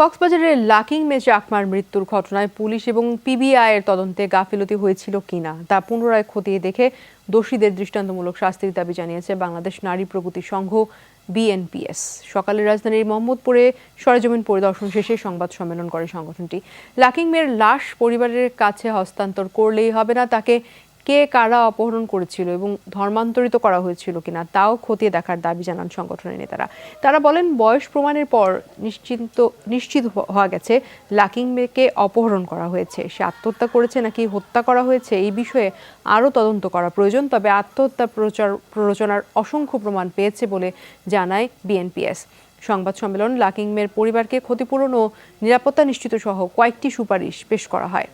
কক্সবাজারের লাকিং মে চাকমার মৃত্যুর ঘটনায় পুলিশ এবং পিবিআই এর তদন্তে গাফিলতি হয়েছিল কিনা তা পুনরায় খতিয়ে দেখে দোষীদের দৃষ্টান্তমূলক শাস্তির দাবি জানিয়েছে বাংলাদেশ নারী প্রগতি সংঘ বিএনপিএস। সকালে রাজধানীর মোহাম্মদপুরে সরেজমিন পরিদর্শন শেষে সংবাদ সম্মেলন করে সংগঠনটি। লাকিং মের লাশ পরিবারের কাছে হস্তান্তর করলেই হবে না, তাকে কে কারা অপহরণ করেছিল এবং ধর্মান্তরিত করা হয়েছিল কিনা তাও খতিয়ে দেখার দাবি জানান সংগঠনের নেতারা। তারা বলেন, বয়স প্রমাণের পর নিশ্চিত হওয়া গেছে লাকিং মেকে অপহরণ করা হয়েছে। সে আত্মহত্যা করেছে নাকি হত্যা করা হয়েছে এই বিষয়ে আরও তদন্ত করা প্রয়োজন। তবে আত্মহত্যা প্ররোচনার অসংখ্য প্রমাণ পেয়েছে বলে জানায় বিএনপিএস। সংবাদ সম্মেলন লাকিং মের পরিবারকে ক্ষতিপূরণ ও নিরাপত্তা নিশ্চিত সহ কয়েকটি সুপারিশ পেশ করা হয়।